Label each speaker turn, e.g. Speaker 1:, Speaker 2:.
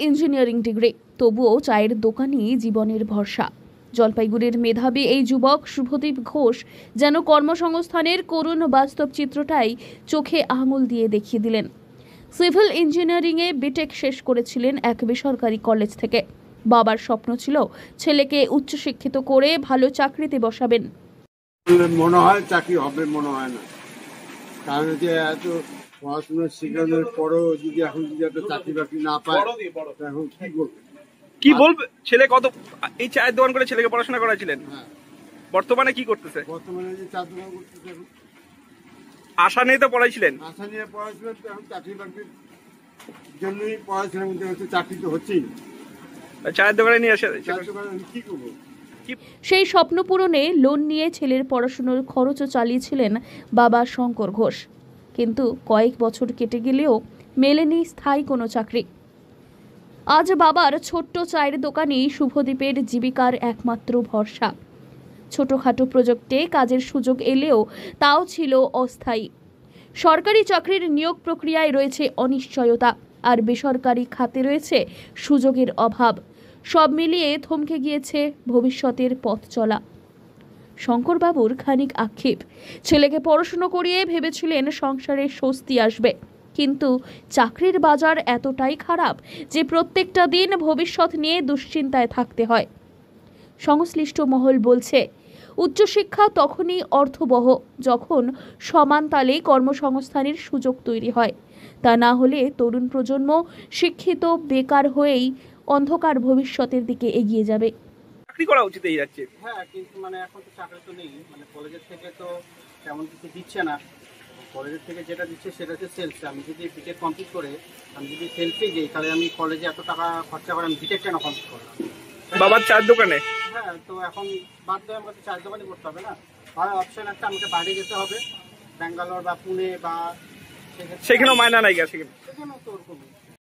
Speaker 1: Engineering degree, তবুও চায়ের দোকানই জীবনের ভরসা। জলপাইগুড়ির মেধাবী এই যুবক শুভদীপ ঘোষ যেন কর্মসংস্থানের করুণ বাস্তব চিত্রটাই চোখে আঙুল দিয়ে দেখিয়ে দিলেন। সিভিল ইঞ্জিনিয়ারিংয়ে বিটেক শেষ করেছিলেন এক বেসরকারি কলেজ থেকে। বাবার স্বপ্ন ছিল ছেলেকে উচ্চশিক্ষিত করে ভালো চাকরিতে বসাবেন।
Speaker 2: মনে হয় চাকরি হবে, মনে হয় না, কারণ যে এত পড়াশোনা শেখানোর পরও যদি এখন যদি একটা চাকরি বাকরি না পায়, এখন কি করবে?
Speaker 3: কি বলবে? ছেলে কত এই চায়ের দোকান করে ছেলেকে পড়াশোনা করাছিলেন, বর্তমানে কি করতেছে?
Speaker 2: বর্তমানে যে চার দোকান করতেছে,
Speaker 3: আশা নিয়ে তো পড়াইছিলেন,
Speaker 2: আশা নিয়ে পড়াশোনা, এখন চাকরি বাকরির জন্যই পড়াশোনার মধ্যে হচ্ছে, চাকরি তো হচ্ছেই না।
Speaker 3: চায়ের দোকানে নিয়ে আসে
Speaker 2: চায়ের দোকানে কি করবো?
Speaker 1: সেই স্বপ্ন পূরণে লোন নিয়ে ছেলের পড়াশোনার খরচও চালিয়েছিলেন বাবা শঙ্কর ঘোষ, কিন্তু কয়েক বছর কেটে গেলেও মেলেনি স্থায়ী কোনো চাকরি। আজ বাবার ছোট্ট চায়ের দোকানই শুভদীপের জীবিকার একমাত্র ভরসা। ছোটখাটো প্রজেক্টে কাজের সুযোগ এলেও তাও ছিল অস্থায়ী। সরকারি চাকরির নিয়োগ প্রক্রিয়ায় রয়েছে অনিশ্চয়তা, আর বেসরকারি খাতে রয়েছে সুযোগের অভাব। সব মিলিয়ে থমকে গিয়েছে ভবিষ্যতের পথ চলা। শঙ্করবাবুর খানিক আক্ষেপ, ছেলেকে পড়াশুনো করিয়ে ভেবেছিলেন সংসারে স্বস্তি আসবে, কিন্তু চাকরির বাজার এতটাই খারাপ যে প্রত্যেকটা দিন ভবিষ্যৎ নিয়ে দুশ্চিন্তায় থাকতে হয়। সংশ্লিষ্ট মহল বলছে, উচ্চশিক্ষা তখনই অর্থবহ যখন সমান তালে কর্মসংস্থানের সুযোগ তৈরি হয়। তা না হলে তরুণ প্রজন্ম শিক্ষিত বেকার হয়েই অন্ধকার ভবিষ্যতের দিকে এগিয়ে যাবে।
Speaker 3: চাকরি করা উচিত এই যাচ্ছে।
Speaker 4: হ্যাঁ, কিন্তু এখন তো চাকরি তো নেই, কলেজের থেকে তো তেমন কিছু দিচ্ছে না। কলেজের থেকে যেটা দিচ্ছে সেটা হচ্ছে সেলস। আমি যদি বিটেক কমপ্লিট করে আমি যদি সেলসে যাই, তাহলে আমি কলেজে এত টাকা খরচা করে আমি বিটেক কেন কমপ্লিট করলাম?
Speaker 3: বাবার চায়ের দোকানে?
Speaker 4: হ্যাঁ, তো এখন বাধ্য হয়ে আমাকে চায়ের দোকানে করতে হবে না। আর অপশন একটা, আমাকে বাইরে যেতে হবে, ব্যাঙ্গালোর বা পুনে বা
Speaker 3: সেখানেও মায়না নাই গেছে,
Speaker 4: সেখানেও তো ওরকম